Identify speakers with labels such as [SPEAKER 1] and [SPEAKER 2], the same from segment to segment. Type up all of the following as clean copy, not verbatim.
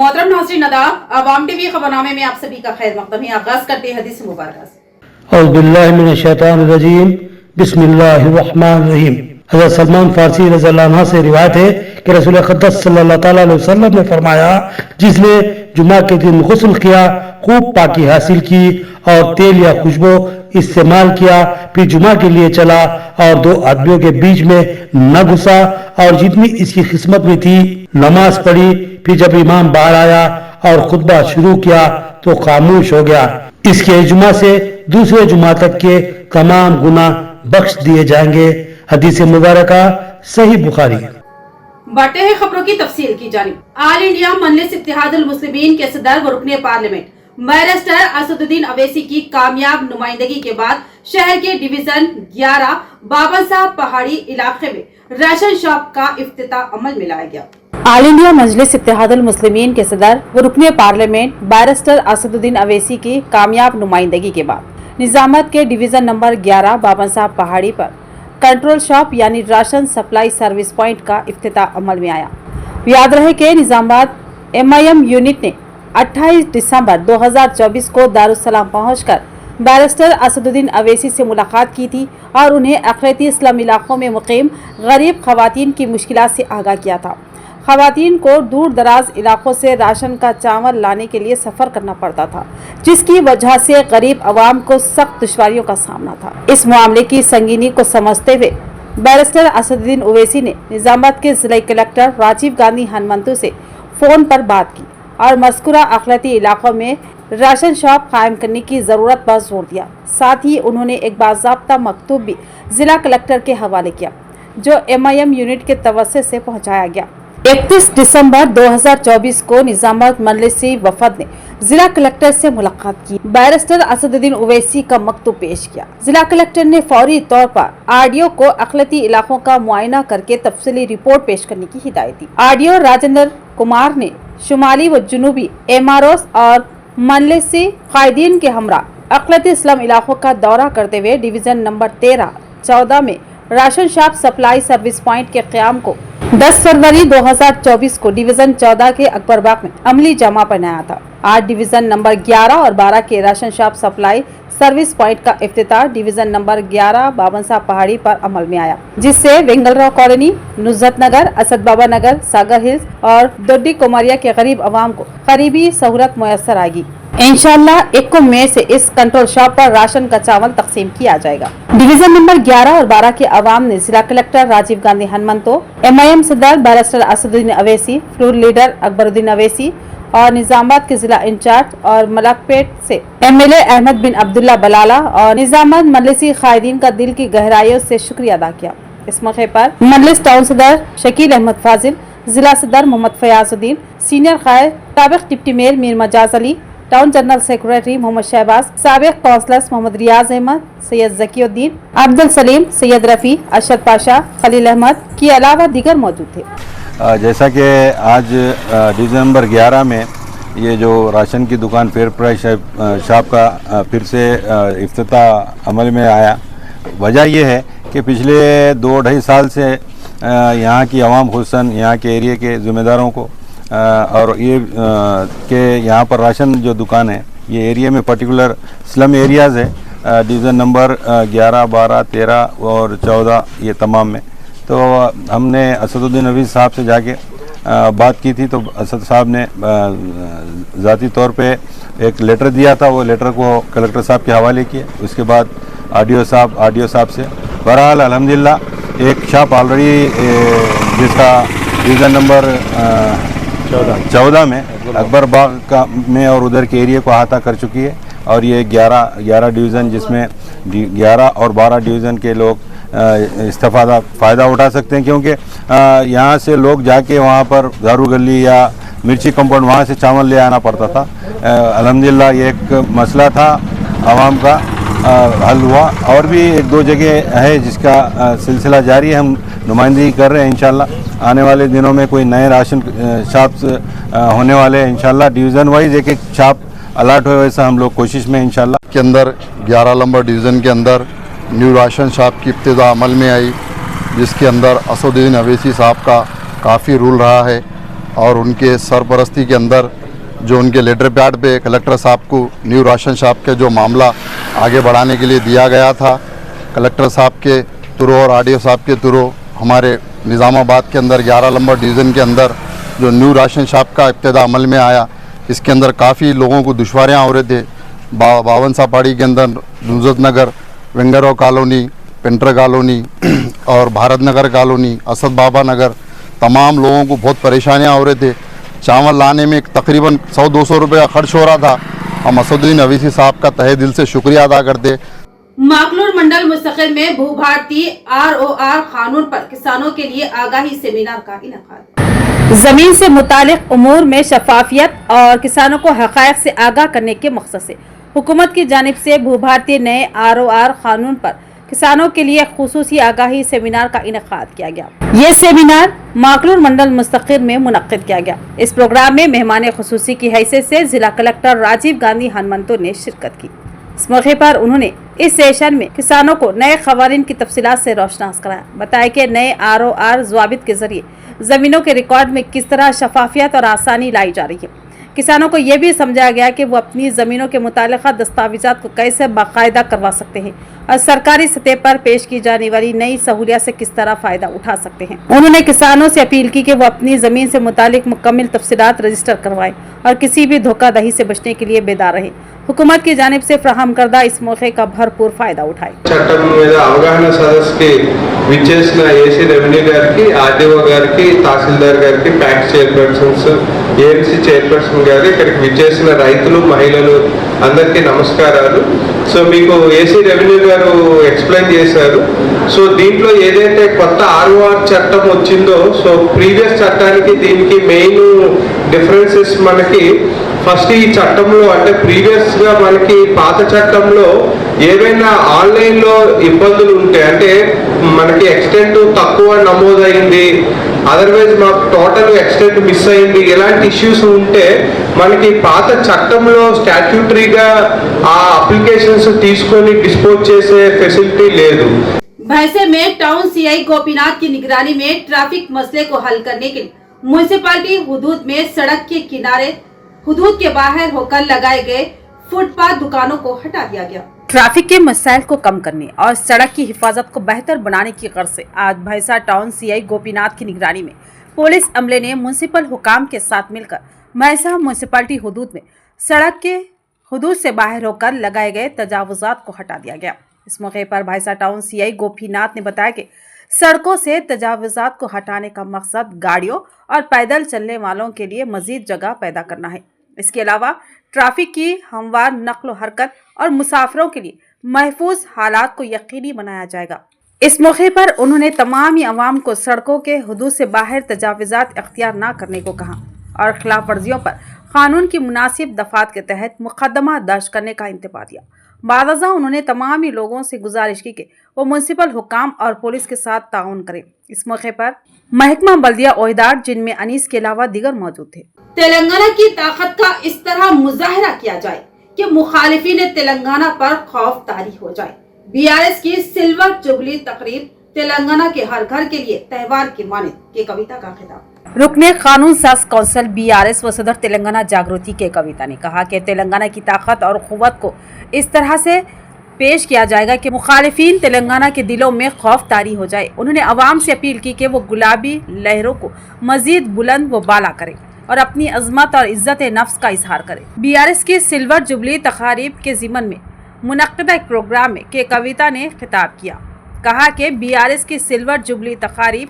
[SPEAKER 1] मोहतरम नाज़रीन नदाब, अवाम टीवी खबरनामे में आप सभी का खैर मक़दम है। आगाज करते हैं हदीस मुबारक से।
[SPEAKER 2] औज़ु बिल्लाहि मिनश शैतानिर रजीम, बिस्मिल्लाहिर रहमानिर रहीम। हज़रत सलमान फारसी रज़ियल्लाहु अन्हु से रिवायत है कि रसूल अक़दस सल्लल्लाहु तआला अलैहि वसल्लम ने फरमाया, जिसने जुमा के दिन गुस्ल किया, खूब पाकी हासिल की और तेल या खुशबू इस्तेमाल किया, फिर जुमा के लिए चला और दो आदमियों के बीच में न घुसा और जितनी इसकी किस्मत में थी नमाज पढ़ी, फिर जब इमाम बाहर आया और खुतबा शुरू किया तो खामोश हो गया, इसके जुमा से दूसरे जुमा तक के तमाम गुनाह बख्श दिए जाएंगे। हदीस मुबारका सही बुखारी।
[SPEAKER 1] बढ़ते हैं खबरों की तफसील की जानिब। आल इंडिया मजलिस इत्तेहादुल मुस्लिमीन के सदर व रुकने पार्लियामेंट बैरिस्टर असदुद्दीन अवैसी की कामयाब नुमाइंदगी के बाद शहर के डिवीजन 11 बाबा साहब पहाड़ी इलाके में राशन शॉप का इफ्तिताह अमल में लाया गया।
[SPEAKER 3] आल इंडिया मजलिस इत्तेहादुल मुस्लिमीन के सदर व रुकने पार्लियामेंट बैरिस्टर असदुद्दीन अवैसी की कामयाब नुमाइंदगी के बाद निजामत के डिवीजन नंबर 11 बाबा साहब पहाड़ी पर कंट्रोल शॉप यानी राशन सप्लाई सर्विस पॉइंट का इफ्तिताह अमल में आया। याद रहे कि निजामाबाद MIM यूनिट ने 28 दिसंबर 2024 को दारुस्सलाम पहुंचकर बैरिस्टर असदुद्दीन अवैसी से मुलाकात की थी और उन्हें अक़लियती स्लम इलाकों में मुक़ीम गरीब ख़वातीन की मुश्किलात से आगाह किया था। ख़वातीन को दूर दराज इलाकों से राशन का चावल लाने के लिए सफ़र करना पड़ता था, जिसकी वजह से गरीब आवाम को सख्त दुश्वारियों का सामना था। इस मामले की संगीनी को समझते हुए बैरिस्टर असदुद्दीन अवैसी ने निजामाबाद के ज़िला कलेक्टर राजीव गांधी हनुमंतु से फ़ोन पर बात की और मज़कूरा अक़लियती इलाकों में राशन शॉप कायम करने की ज़रूरत पर जोर दिया। साथ ही उन्होंने एक बाज़ाब्ता मकतूब भी ज़िला कलेक्टर के हवाले किया, जो MIM यूनिट के तवस्सुत से पहुँचाया गया। 31 दिसंबर 2024 को निजामाबाद मजलिसी वफद ने जिला कलेक्टर से मुलाकात की, बैरिस्टर असदुद्दीन अवैसी का मकतूब पेश किया। जिला कलेक्टर ने फौरी तौर पर RDO को अक़लियती इलाकों का मुआयना करके तफसीली रिपोर्ट पेश करने की हिदायत दी। RDO राजेंद्र कुमार ने शुमाली व जुनूबी MROs और मजलिसी कायदीन के हमरा अक़लियती इस्लाम इलाकों का दौरा करते हुए डिवीजन नंबर 13-14 में ration shop supply service point के क़याम को 10 फरवरी 2024 को डिवीजन 14 के अकबर बाग में अमली जमा बनाया था। आज डिवीजन नंबर 11 और 12 के ration shop supply service point का इफ्तिताह डिवीजन नंबर 11 बाबा साहब पहाड़ी पर अमल में आया, जिससे वेंगलराव कॉलोनी, नुज़रत नगर, असद बाबा नगर, सागर हिल्स और दोड्डी कोमरिया के गरीब आवाम को करीबी सहूलत मुयस्सर आएगी। इंशाअल्लाह 1 मई से इस कंट्रोल शॉप पर राशन का चावल तकसीम किया जाएगा। डिवीजन नंबर 11 और 12 के अवाम ने जिला कलेक्टर राजीव गांधी हनुमंतो, MIM सदर barrister Asaduddin Owaisi, floor leader Akbaruddin Owaisi और निजामाबाद के जिला इंचार्ज और मलकपेट से MLA अहमद बिन अब्दुल्ला बलाला और निजामाबाद मजलिसी कायदीन का दिल की गहराइयों से शुक्रिया अदा किया। इस मौके पर मजलिस टाउन सदर शकील अहमद फाजिल, जिला सदर मोहम्मद फयाजुद्दीन, सीनियर कायद साबिक deputy mayor Mir Majaz Ali, town general secretary Mohammed Shahbaz, साबिक काउंसलर्स मोहम्मद रियाज अहमद, सैयद जकीउद्दीन, अब्दुल सलीम, सैयद रफ़ी, अरशद पाशा, खलील अहमद के अलावा दीगर मौजूद थे।
[SPEAKER 4] जैसा कि आज डिवीज़न नंबर 11 में ये जो राशन की दुकान फेयर प्राइस शॉप का फिर से इफ्तिताह अमल में आया, वजह ये है कि पिछले 2-2.5 साल से यहाँ की आवाम खुसूसन यहाँ के एरिया के ज़िम्मेदारों को और ये के यहाँ पर राशन जो दुकान है ये एरिया में पर्टिकुलर स्लम एरियाज़ है, डिवीज़न नंबर 11, 12, 13 और 14 ये तमाम में। तो हमने असदुद्दीन अवैसी साहब से जाके बात की थी, तो असद साहब ने ज़ाती तौर पे एक लेटर दिया था, वो लेटर को कलेक्टर साहब के हवाले किया। उसके बाद RDO साहब से बहरहाल अल्हम्दुलिल्लाह एक शॉप ऑलरेडी जिसका डिवीज़न नंबर 14 में अकबर बाग का में और उधर के एरिया को अहाता कर चुकी है, और ये 11 डिवीज़न जिसमें 11 और 12 डिवीज़न के लोग फ़ायदा उठा सकते हैं, क्योंकि यहाँ से लोग जाके वहाँ पर दारू गली या मिर्ची कंपाउंड वहाँ से चावल ले आना पड़ता था। अल्हम्दुलिल्लाह ये एक मसला था आवाम का हल हुआ, और भी 1-2 जगह है जिसका सिलसिला जारी है, हम नुमाइंदगी कर रहे हैं। इंशाल्लाह आने वाले दिनों में कोई नए राशन शॉप्स होने वाले हैं। इंशाल्लाह डिवीज़न वाइज एक शॉप अलर्ट हो, वैसा हम लोग कोशिश में इंशाल्लाह।
[SPEAKER 5] के अंदर 11 नंबर डिवीज़न के अंदर न्यू राशन शॉप की इब्तिदा अमल में आई, जिसके अंदर असदुद्दीन अवैसी साहब का काफ़ी रूल रहा है। और उनके सरपरस्ती के अंदर जो उनके लेटर पैड पे कलेक्टर साहब को न्यू राशन शॉप के जो मामला आगे बढ़ाने के लिए दिया गया था, कलेक्टर साहब के थ्रू और आरडीओ साहब के थ्रू हमारे निज़ामाबाद के अंदर 11 नंबर डिवीज़न के अंदर जो न्यू राशन शॉप का इब्तिदा अमल में आया, इसके अंदर काफ़ी लोगों को दुश्वारियाँ हो रहे थे। बावन सा पहाड़ी के अंदर नुजरत नगर, वेंगराव कॉलोनी, पेंटर कॉलोनी और भारत नगर कॉलोनी, असद बाबा नगर, तमाम लोगों को बहुत परेशानियाँ हो रहे थे। चावल लाने में तकरीबन 100-200 रुपये का खर्च हो रहा था। हम असदुद्दीन अवैसी साहब का तहे दिल से शुक्रिया अदा करते।
[SPEAKER 1] माकलूर मंडल मुस्तकिल में भू भारती ROR कानून पर किसानों के लिए आगाही सेमिनार का इनेकाद।
[SPEAKER 3] जमीन से मुतालिक उमूर में शफाफियत और किसानों को हक़ाइक़ से आगाह करने के मकसद से हुकूमत की जानिब से भू भारतीय नए ROR कानून पर किसानों के लिए खुसूसी आगाही सेमिनार का इनेकाद किया गया। ये सेमिनार माकलूर मंडल मुस्तकिल में मुनक्किद किया गया। इस प्रोग्राम में मेहमान खुसूसी की हैसियत से जिला कलेक्टर राजीव गांधी हनुमंतो ने शिरकत की। इस मौके पर उन्होंने इस सेशन में किसानों को नए क़वानीन की तफसीलात से रोशनास कराया। बताया कि नए ROR ज़वाबित के जरिए ज़मीनों के रिकॉर्ड में किस तरह शफाफियत और आसानी लाई जा रही है। किसानों को यह भी समझाया गया कि वो अपनी ज़मीनों के मुतालिका दस्तावेज़ात को कैसे बाकायदा करवा सकते हैं और सरकारी सतह पर पेश की जाने वाली नई सहूलियत से किस तरह फ़ायदा उठा सकते हैं। उन्होंने किसानों से अपील की कि वो अपनी ज़मीन से मुतालिक मुकम्मल तफसीलात रजिस्टर करवाएं और किसी भी धोखाधड़ी से बचने के लिए बेदार रहें। हुकूमत की जानिब से फ्राहम करदा इस मौके का भरपूर फायदा उठाए।
[SPEAKER 6] చట్టం మీద అవగాహన సదస్సుకి విచ్చేసిన ఏసీ రెవెన్యూ గారికి, ఆర్డీఓ గారికి, తహసీల్దార్ గారికి, ప్యాక్స్ చైర్పర్సన్స్, ఏఎంసీ చైర్పర్సన్ గారు, ఇక్కడికి విచ్చేసిన రైతులు, మహిళలు అందరికీ నమస్కారాలు. సో మీకు ఏసీ రెవెన్యూ గారు ఎక్స్ప్లెయిన్ చేశారు. సో దీంట్లో ఏదైతే కొత్త ROR చట్టం వచ్చిందో, సో ప్రీవియస్ చట్టానికి దీనికి మెయిన్ డిఫరెన్సెస్ మనకి ఫస్ట్ ఈ చట్టంలో అంటే ప్రీవియస్ గా మనకి పాత చట్టంలో ఏవైనా ఆన్లైన్ లో ఇబ్బందులు ఉంటే అంటే మనకి ఎక్స్టెంట్ తక్కువ నమోదైంది, అదర్వైజ్ మాకు టోటల్ ఎక్స్టెంట్ మిస్ అయింది, ఇలాంటి ఇష్యూస్ ఉంటే మనకి పాత చట్టంలో స్టాట్యూటరీగా ఆ అప్లికేషన్స్ తీసుకొని డిస్పోజ్ చేసే ఫెసిలిటీ లేదు।
[SPEAKER 1] भैंसे में टाउन CI गोपीनाथ की निगरानी में ट्रैफिक मसले को हल करने के लिए म्युनिसिपैलिटी हुदूद में सड़क के किनारे हुदूद के बाहर होकर लगाए गए फुटपाथ दुकानों को हटा दिया गया।
[SPEAKER 3] ट्रैफिक के मसाइल को कम करने और सड़क की हिफाजत को बेहतर बनाने की गर्ज से आज भैंसा टाउन CI गोपीनाथ की निगरानी में पुलिस अमले ने म्युनिसिपल हुकाम के साथ मिलकर भैंसा म्युनिसिपैलिटी हुदूद में सड़क के हुदूद से बाहर होकर लगाए गए तजावुजात को हटा दिया गया। इस मौके पर भैंसा टाउन CI गोपीनाथ ने बताया कि सड़कों से तजावुजात को हटाने का मकसद गाड़ियों और पैदल चलने वालों के लिए मजीद जगह पैदा करना है। इसके अलावा ट्रैफिक की हमवार नक्ल हरकत और मुसाफिरों के लिए महफूज हालात को यकीनी बनाया जाएगा। इस मौके पर उन्होंने तमाम अवाम को सड़कों के हुदूद से बाहर तजावुजात इख्तियार न करने को कहा और खिलाफ वर्जियों पर कानून की मुनासिब दफात के तहत मुकदमा दर्ज करने का इंतबाह दिया। बादजा उन्होंने तमाम ही लोगों से गुजारिश की कि वो म्युनिसिपल हुकाम और पुलिस के साथ ताउन करें। इस मौके पर महकमा बल्दिया ओहदेदार जिनमें अनीस के अलावा दीगर मौजूद थे।
[SPEAKER 1] तेलंगाना की ताकत का इस तरह मुजाहरा किया जाए कि मुखालिफिन तेलंगाना पर खौफ तारी हो जाए। BRS की सिल्वर जुबली तकरीब तेलंगाना के हर घर के लिए त्यौहार की मानिंद के कविता का खिताब।
[SPEAKER 3] रुकने कानून साज कौंसिल BRS व सदर तेलंगाना जागृति के कविता ने कहा कि तेलंगाना की ताकत और क़ुव्वत को इस तरह से पेश किया जाएगा कि मुखालिफिन तेलंगाना के दिलों में खौफ तारी हो जाए। उन्होंने अवाम से अपील की कि वो गुलाबी लहरों को मजीद बुलंद व बाला करें और अपनी अजमत और इज्जत नफ्स का इजहार करें। BRS की सिल्वर जुबली तकारीब के ज़िमन में मुनक्किदा एक प्रोग्राम में के कविता ने खिताब किया। कहा कि BRS की सिल्वर जुबली तकारीब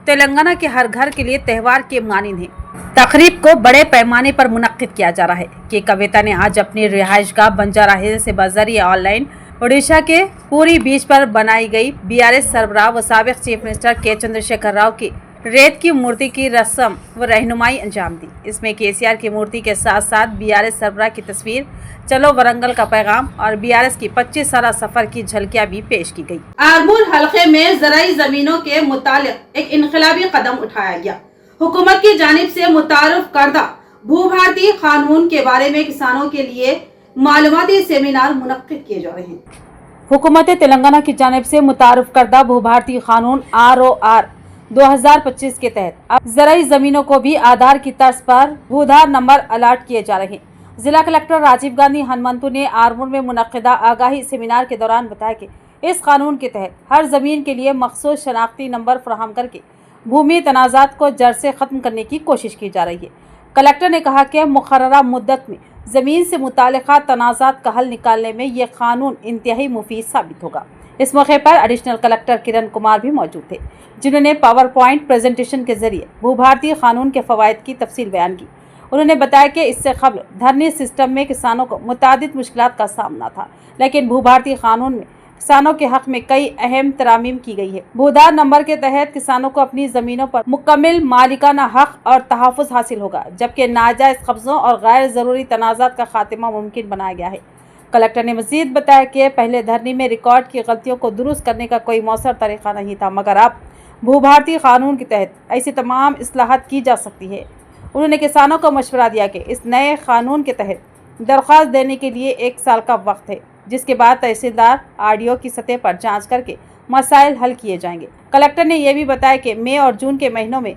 [SPEAKER 3] तेलंगाना के हर घर के लिए त्यौहार के मानिंद है। तकरीब को बड़े पैमाने पर मुनक्किद किया जा रहा है कि कविता ने आज अपनी रिहाइशगाह बंजारा हिल्स से बजरिया ऑनलाइन ओडिशा के पूरी बीच पर बनाई गई BRS सरबराह व साबिक चीफ मिनिस्टर के चंद्रशेखर राव की रेत की मूर्ति की रस्म व रहनुमाई अंजाम दी। इसमें KCR की मूर्ति के साथ साथ BRS सरबराह की तस्वीर, चलो वरंगल का पैगाम और BRS की 25 साल सफर की झलकियां भी पेश की गई।
[SPEAKER 1] आरमूर हलके में ज़राई जमीनों के मुतालिक एक इनकलाबी कदम उठाया गया। हुकूमत की जानिब से मुतारफ करदा भू भारती कानून के बारे में किसानों के लिए मालूमाती सेमिनार मुनक्किद किए जा रहे हैं।
[SPEAKER 3] हुकूमत तेलंगाना की जानिब से मुतारफ करदा भू भारती कानून ROR 2025 के तहत अब ज़राई ज़मीनों को भी आधार की तर्ज पर भूधार नंबर अलॉट किए जा रहे हैं। जिला कलेक्टर राजीव गांधी हनुमंतु ने आरमूर में मुनक्किदा आगाही सेमिनार के दौरान बताया कि इस कानून के तहत हर ज़मीन के लिए मखसूस शनाख्ती नंबर फराहम करके भूमि तनाज़ात को जड़ से ख़त्म करने की कोशिश की जा रही है। कलेक्टर ने कहा कि मुकर्ररा मुद्दत में ज़मीन से मुताल्लिक़ा तनाज़ात का हल निकालने में ये कानून इंतहाई मुफीद साबित होगा। इस मौके पर एडिशनल कलेक्टर किरण कुमार भी मौजूद थे, जिन्होंने पावर पॉइंट प्रेजेंटेशन के जरिए भूभारती कानून के फ़वाइद की तफसील बयान की। उन्होंने बताया कि इससे कबल धरनी सिस्टम में किसानों को मुतादिद मुश्किलात का सामना था, लेकिन भूभारती कानून में किसानों के हक में कई अहम तरामीम की गई है। भूधार नंबर के तहत किसानों को अपनी ज़मीनों पर मुकम्मल मालिकाना हक और तहफ़्फ़ुज़ हासिल होगा, जबकि नाजायज़ कब्ज़ों और गैर ज़रूरी तनाज़ात का खात्मा मुमकिन बनाया गया है। कलेक्टर ने मज़ीद बताया कि पहले धरनी में रिकॉर्ड की गलतियों को दुरुस्त करने का कोई मौसर तरीक़ा नहीं था, मगर अब भूभारती कानून के तहत ऐसी तमाम इस्लाहात की जा सकती है। उन्होंने किसानों को मशवरा दिया कि इस नए कानून के तहत दरख्वास्त देने के लिए 1 साल का वक्त है, जिसके बाद तहसीलदार आरडीओ की सतह पर जांच करके मसाइल हल किए जाएंगे। कलेक्टर ने यह भी बताया कि मई और जून के महीनों में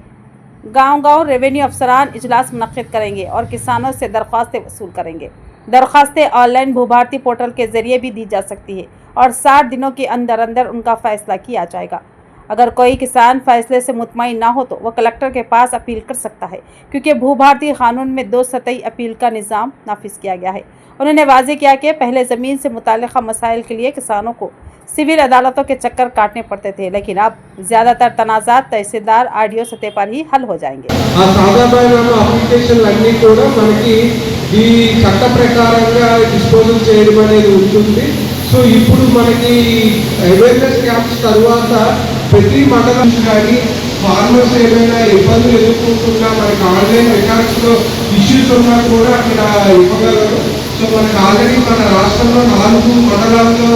[SPEAKER 3] गांव-गांव रेवेन्यू अफसरान इजलास मुनक्किद करेंगे और किसानों से दरख्वास्तें वसूल करेंगे। दरख्वास्तें ऑनलाइन भूभारती पोर्टल के जरिए भी दी जा सकती है और 60 दिनों के अंदर अंदर उनका फैसला किया जाएगा। अगर कोई किसान फैसले से मुतमईन ना हो तो वह कलेक्टर के पास अपील कर सकता है, क्योंकि भूभारती कानून में 2 सतही अपील का निज़ाम नाफिज किया गया है। उन्होंने वाज़ेह किया कि पहले ज़मीन से मुताल्लिक़ा मसाइल के लिए किसानों को सिविल अदालतों के चक्कर काटने पड़ते थे, लेकिन अब ज़्यादातर तनाज़ात तहसीलदार आरडीओ सतह पर ही हल हो जाएंगे।
[SPEAKER 6] అప్లికేషన్లన్నీ కూడా మనకి ఈ చట్ట ప్రకారంగా డిస్పోజల్ చేయడం అనేది ఉంటుంది. సో ఇప్పుడు మనకి అవేర్నెస్ క్యాంప్స్ తర్వాత ప్రతి మండలం కానీ ఫార్మర్స్ ఏమైనా ఇబ్బందులు ఎదుర్కొంటున్నా మనకి ఆన్లైన్ రికార్డ్స్లో ఇష్యూస్ ఉన్నా కూడా అక్కడ ఇవ్వగలరు. సో మనకి ఆల్రెడీ మన రాష్ట్రంలో 4 మండలాల్లో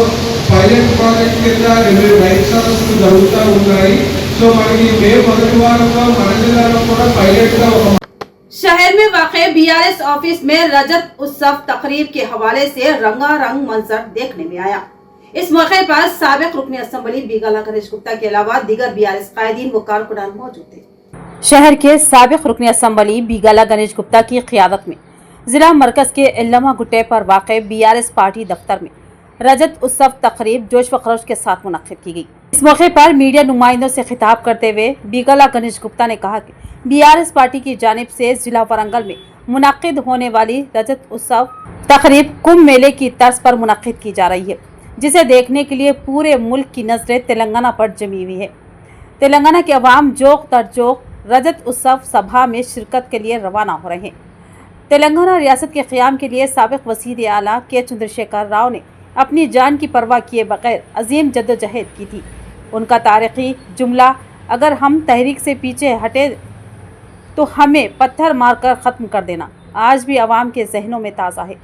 [SPEAKER 6] పైలట్ ప్రాజెక్ట్ కింద 2 రైతు సదస్సులు జరుగుతూ ఉన్నాయి. సో మనకి మే 1వ వారంలో మన జిల్లాలో కూడా పైలట్గా ఒక
[SPEAKER 1] शहर में वाक़े बीआरएस ऑफिस में रजत उत्सव तकरीब के हवाले से रंगारंग मंजर देखने में आया। इस मौके पर साबिक रुकन असम्बली बीगाला गणेश गुप्ता के अलावा दीगर बीआरएस कायदीन व कारकुनान मौजूद थे।
[SPEAKER 3] शहर के साबिक रुकन असम्बली बीगाला गणेश गुप्ता की क़ियादत में जिला मरकज के इल्लमा गुट्टे पर वाक़े बीआरएस पार्टी दफ्तर में रजत उत्सव तकरीब जोश व खरोश के साथ मुनक्किद की गई। इस मौके पर मीडिया नुमाइंदों से खिताब करते हुए बीगाला गणेश गुप्ता ने कहा कि बीआरएस पार्टी की जानिब से जिला वारंगल में मुनक्किद होने वाली रजत उत्सव तकरीब कुंभ मेले की तर्ज पर मुनक्किद की जा रही है, जिसे देखने के लिए पूरे मुल्क की नज़रें तेलंगाना पर जमी हुई है। तेलंगाना के अवाम जोक दर जोक रजत उत्सव सभा में शिरकत के लिए रवाना हो रहे हैं। तेलंगाना रियासत के क़याम के लिए साबिक वज़ीर आला के चंद्रशेखर राव ने अपनी जान की परवाह किए बगैर अजीम जद्दोजहद की थी। उनका तारीख़ी जुमला, अगर हम तहरीक से पीछे हटे तो हमें पत्थर मारकर ख़त्म कर देना, आज भी आवाम के जहनों में ताज़ा है।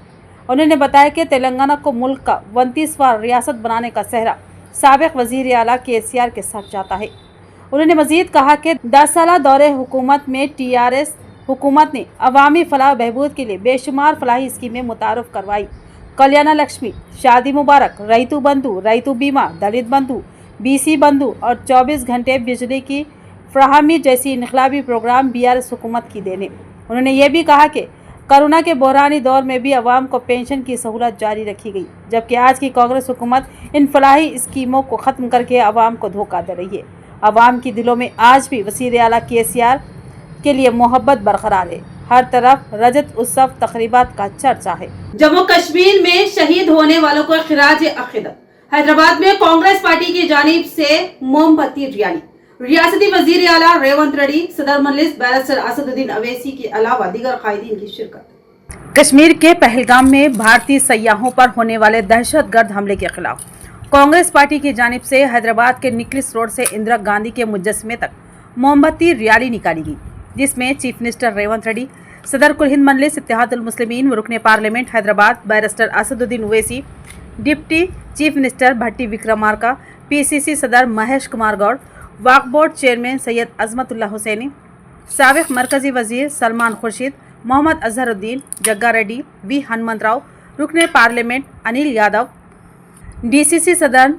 [SPEAKER 3] उन्होंने बताया कि तेलंगाना को मुल्क का 29वां रियासत बनाने का सहरा साबिक वज़ीर आला KCR के साथ जाता है। उन्होंने मज़ीद कहा कि 10 साला दौरे हुकूमत में TRS हुकूमत ने अवामी फलाह बहबूद के लिए बेशुमार फलाही स्कीमें मुतारफ़ करवाई। कल्याण लक्ष्मी, शादी मुबारक, रैतु बंधु, रैतु बीमा, दलित बंधु, BC बंधु और 24 घंटे बिजली की फ्राहमी जैसी इनकलाबी प्रोग्राम बीआरएस हुकूमत की देने। उन्होंने ये भी कहा कि कोरोना के बहरानी दौर में भी अवाम को पेंशन की सहूलत जारी रखी गई, जबकि आज की कांग्रेस हुकूमत इन फलाही स्कीमों को ख़त्म करके अवाम को धोखा दे रही है। अवाम के दिलों में आज भी वज़ीर आला KCR के लिए मोहब्बत बरकरार है। हर तरफ रजत उत्सव तकरीबात का चर्चा है।
[SPEAKER 1] जम्मू कश्मीर में शहीद होने वालों को खिराज अक़ीदत। हैदराबाद में कांग्रेस पार्टी की जानिब से मोमबत्ती रैली। रियासती वजीर आला रेवंत रेड्डी, सदर मजलिस बैरिस्टर असदुद्दीन अवैसी के अलावा दीगर कायदीन की शिरकत।
[SPEAKER 3] कश्मीर के पहलगाम में भारतीय सयाहों पर होने वाले दहशतगर्द हमले के खिलाफ कांग्रेस पार्टी की जानिब से हैदराबाद के निकलिस रोड से इंदिरा गांधी के मुजस्समे तक मोमबत्ती रैली निकाली गई, जिसमें चीफ मिनिस्टर रेवंत रेड्डी, सदर कुल हिंद मजलिस इत्तेहादुल मुस्लिमीन व रुकन parliament Hyderabad barrister Asaduddin Owaisi, deputy chief minister Bhatti Vikramarka, PCC सदर महेश कुमार गौड़, वक्फ बोर्ड चेयरमैन सैयद अजमतुल्लाह हुसैनी, साबिक मरकजी वजीर सलमान खुर्शीद, मोहम्मद अजहरुद्दीन, जग्गा रेड्डी, V हनुमंतराव, रुकन पार्लियामेंट अनिल यादव, DCC सदर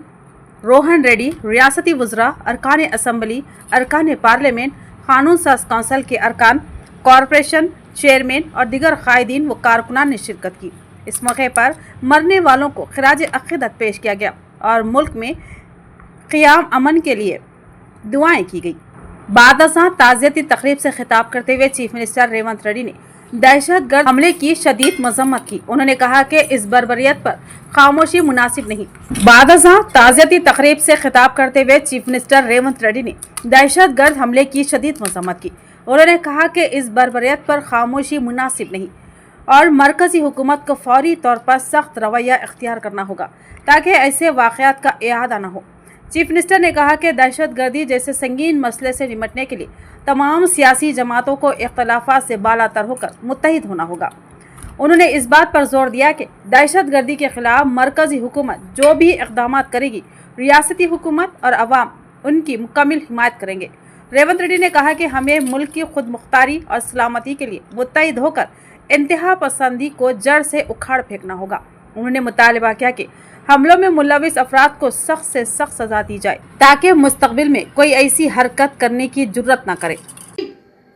[SPEAKER 3] रोहन रेड्डी, रियासती वज़रा, अरकान असम्बली, अरकान पार्लियामेंट, कानून साज कौंसिल के अरकान, कॉरपोरेशन चेयरमैन और दीगर कायदीन व कारकुनान ने शिरकत की। इस मौके पर मरने वालों को खिराज अक़ीदत पेश किया गया और मुल्क में क़याम अमन के लिए दुआएं की गई। बाद अज़ां ताज़ियती तकरीब से खिताब करते हुए चीफ मिनिस्टर रेवंत रेड्डी ने दहशतगर्द हमले की शदीद मजम्मत की। उन्होंने कहा कि इस बर्बरियत पर खामोशी मुनासिब नहीं। बाद अज़ां ताज़ियती तकरीब से खिताब करते हुए चीफ मिनिस्टर रेवंत रेड्डी ने दहशतगर्द हमले की शदीद मजम्मत की। उन्होंने कहा कि इस बर्बरियत पर खामोशी मुनासिब नहीं और मरकजी हुकूमत को फौरी तौर पर सख्त रवैया इख्तियार करना होगा ताकि ऐसे वाक़यात का इआदा न हो। चीफ मिनिस्टर ने कहा कि दहशतगर्दी जैसे संगीन मसले से निपटने के लिए तमाम सियासी जमातों को इख्तलाफात से बालातर होकर मुत्तहिद होना होगा। उन्होंने इस बात पर जोर दिया कि दहशतगर्दी के खिलाफ मरकजी हुकूमत जो भी इक़दाम करेगी, रियासती हुकूमत और अवाम उनकी मुकम्मल हिमायत करेंगे। रेवंत रेड्डी ने कहा कि हमें मुल्क की खुद मुख्तारी और सलामती के लिए मुत्तहिद होकर इंतहा पसंदी को जड़ से उखाड़ फेंकना होगा। उन्होंने मुतालबा किया कि हमलों में मुलविस अफराद को सख्त से सख्त सजा दी जाए ताकि मुस्तकबिल में कोई ऐसी हरकत करने की जुर्रत न करे।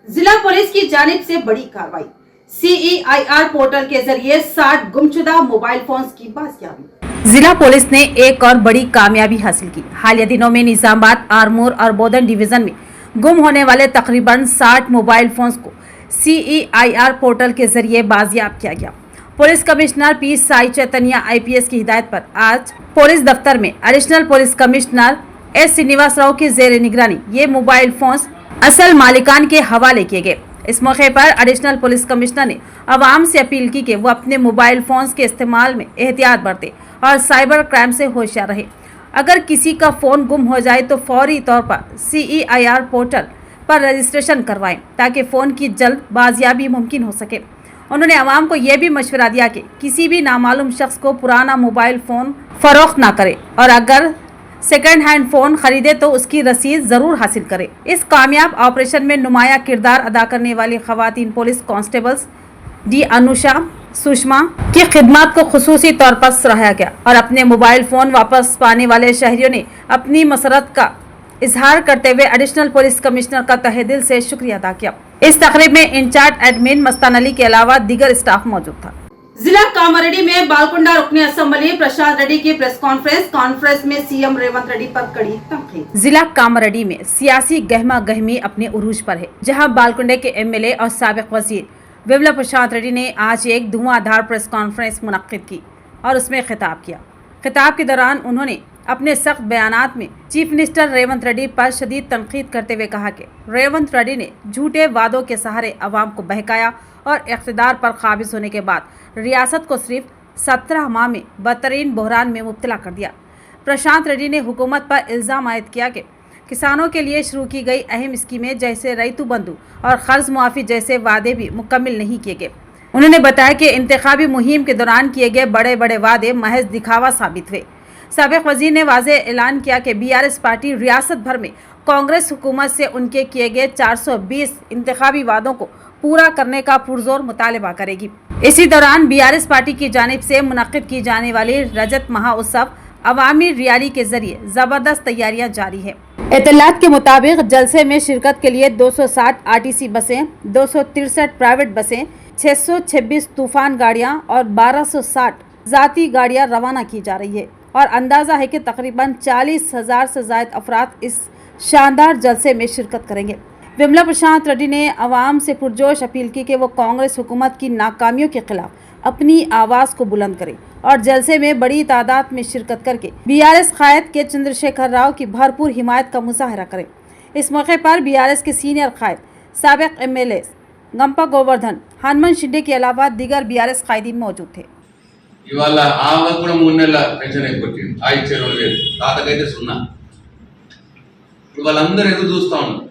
[SPEAKER 1] जिला पुलिस की जानिब से बड़ी कार्रवाई, CEIR पोर्टल के जरिए 60 गुमशुदा मोबाइल फोन्स की बाजियाबी।
[SPEAKER 3] जिला पुलिस ने एक और बड़ी कामयाबी हासिल की। हालिया दिनों में निजामाबाद, आरमूर और बोधन डिवीजन में गुम होने वाले तकरीबन 60 मोबाइल फोन्स को CEIR पोर्टल के जरिए बाजियाब किया गया। Police commissioner P Sai Chaitanya IPS की हिदायत पर आज पुलिस दफ्तर में additional police commissioner S Srinivas Rao की जेर निगरानी ये मोबाइल फोन्स असल मालिकान के हवाले किए गए। इस मौके पर एडिशनल पुलिस कमिश्नर ने आवाम से अपील की कि वो अपने मोबाइल फोन्स के इस्तेमाल में एहतियात बरते और साइबर क्राइम से होशियार रहे। अगर किसी का फ़ोन गुम हो जाए तो फौरी तौर पर CEIR पोर्टल पर रजिस्ट्रेशन करवाएं ताकि फ़ोन की जल्द बाजियाबी मुमकिन हो सके। उन्होंने आवाम को यह भी मशवरा दिया कि किसी भी नामालूम शख्स को पुराना मोबाइल फ़ोन फ़रोख्त ना करे और अगर सेकंड हैंड फ़ोन खरीदे तो उसकी रसीद ज़रूर हासिल करे। इस कामयाब ऑपरेशन में नुमाया किरदार अदा करने वाली खवातीन police constables D Anusha, Sushma की खिदमत को खुसूसी तौर पर सराहा गया और अपने मोबाइल फ़ोन वापस पाने वाले शहरियों ने अपनी मसरत का इजहार करते हुए एडिशनल पुलिस कमिश्नर का तहे दिल से शुक्रिया अदा किया। इस तकरीब में इंचार्ज एडमिन मस्तान अली के अलावा दीगर स्टाफ मौजूद था।
[SPEAKER 1] जिला कामारेड्डी में बालकुंडा रुकने असम्बली प्रशांत रेड्डी की प्रेस कॉन्फ्रेंस में CM रेवंत रेड्डी पर कड़ी तनकीद।
[SPEAKER 3] जिला कामारेड्डी में सियासी गहमा गहमी अपने उरूज पर है, जहां बालकुंडे के MLA और साबिक वजीर विमला प्रशांत रेड्डी ने आज एक धुआंधार प्रेस कॉन्फ्रेंस मुनक्किद की और उसमें खिताब किया। खिताब के दौरान उन्होंने अपने सख्त बयानात में चीफ मिनिस्टर रेवंत रेड्डी पर शदीद तनकीद करते हुए कहा कि रेवंत रेड्डी ने झूठे वादों के सहारे अवाम को बहकाया और इक़्तिदार पर काबिज होने के बाद रियासत को सिर्फ 17 माह में बदतरीन बहरान में मुब्तला कर दिया। प्रशांत रेड्डी ने हुकूमत पर इल्ज़ाम आयद किया कि किसानों के लिए शुरू की गई अहम स्कीमें जैसे रैतु बंधु और कर्ज मुआफ़ी जैसे वादे भी मुकम्मल नहीं किए गए। उन्होंने बताया कि इंतखाबी मुहिम के दौरान किए गए बड़े बड़े वादे महज दिखावा साबित हुए। साबिक वजीर ने वाज़े ऐलान किया कि BRS पार्टी रियासत भर में कांग्रेस हुकूमत से उनके किए गए 420 इंतखाबी वादों को पूरा करने का पुरजोर मुतालबा करेगी। इसी दौरान BRS पार्टी की जानिब से मुनक्किद की जाने वाली रजत महोत्सव अवामी रैली के जरिए जबरदस्त तैयारियां जारी है। इत्तलात के मुताबिक जलसे में शिरकत के लिए 260 RTC बसें, 263 प्राइवेट बसें, 626 तूफान गाड़ियां और 1260 जाती गाड़ियां रवाना की जा रही है और अंदाज़ा है कि तकरीबन 40,000 से ज़ायद अफराद इस शानदार जलसे में शिरकत करेंगे। विमला प्रशांत रेड्डी ने आवाम से पुरजोश अपील की कि वो कांग्रेस हुकूमत की नाकामियों के खिलाफ अपनी आवाज़ को बुलंद करें और जलसे में बड़ी तादाद में शिरकत करके BRS कायद के चंद्रशेखर राव की भरपूर हिमायत का मुजाहरा करें। इस मौके पर BRS के सीनियर कायद, साबिक MLA गंपा गोवर्धन, हनुमान शिंदे के अलावा दीगर BRS कायदीन मौजूद थे।
[SPEAKER 7] ఇవాళ ఆమె కూడా 3 నెలల పెన్షన్ అయిపోయింది, ఆ ఇచ్చే 2000, తాతకైతే 0. ఇప్పుడు వాళ్ళందరూ ఎదురు చూస్తా ఉన్నారు.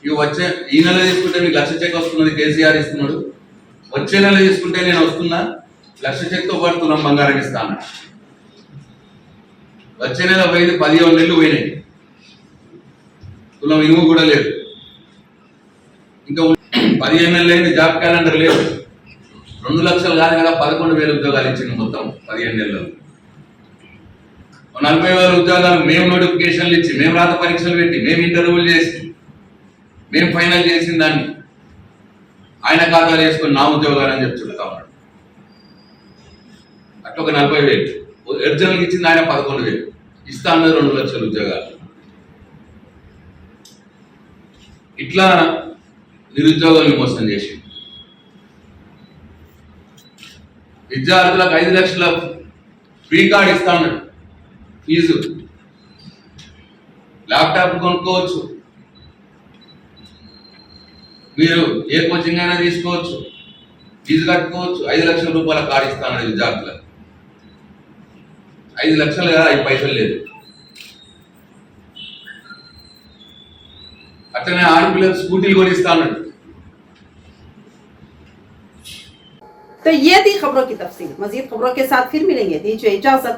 [SPEAKER 7] ఇవి వచ్చే ఈ నెల తీసుకుంటే మీకు 1,00,000 చెక్ వస్తున్నది, కేసీఆర్ ఇస్తున్నాడు. వచ్చే నెల తీసుకుంటే నేను వస్తున్నా 1,00,000 చెక్తో పాటు తులం బంగారం ఇస్తాను. వచ్చే నెల పోయింది 17 నెలలు పోయినాయి, తులం ఇనుము కూడా లేదు. ఇంకా 15 నెలలు అయింది, జాబ్ క్యాలెండర్ లేదు. 2 లక్షలు కాదు కదా, 11,000 ఉద్యోగాలు ఇచ్చింది మొత్తం 15 నెలల్లో. 40,000 ఉద్యోగాలు మేము నోటిఫికేషన్లు ఇచ్చి, మేము రాత పరీక్షలు పెట్టి, మేము ఇంటర్వ్యూలు చేసి, మేము ఫైనల్ చేసిన దాన్ని ఆయన ఖాతాలు వేసుకొని నా ఉద్యోగాలు అని చెప్పి చెప్తా ఉన్నాడు. అట్లా ఒక 40,000 ఒరిజినల్కి ఇచ్చింది ఆయన 11,000 ఇస్తా అన్నది 2 లక్షల ఉద్యోగాలు. ఇట్లా నిరుద్యోగుల్ని మోసం చేసి విద్యార్థులకు 5 లక్షల ఫ్రీ కార్డ్ ఇస్తా ఉన్నాడు. ఫీజు ల్యాప్టాప్ కొనుక్కోవచ్చు, మీరు ఏ కోచింగ్ అయినా తీసుకోవచ్చు, ఫీజు కట్టుకోవచ్చు. 5 లక్షల రూపాయల కార్డు ఇస్తా ఉన్నాడు విద్యార్థులకు. 5 లక్షలు కదా, 5 పైసలు లేదు. అట్లనే ఆడపిల్లలకు స్కూటీలు కూడా ఇస్తా ఉన్నాడు.
[SPEAKER 1] तो ये थी खबरों की तफसील। मजीद खबरों के साथ फिर मिलेंगे। दीजिए इजाजत।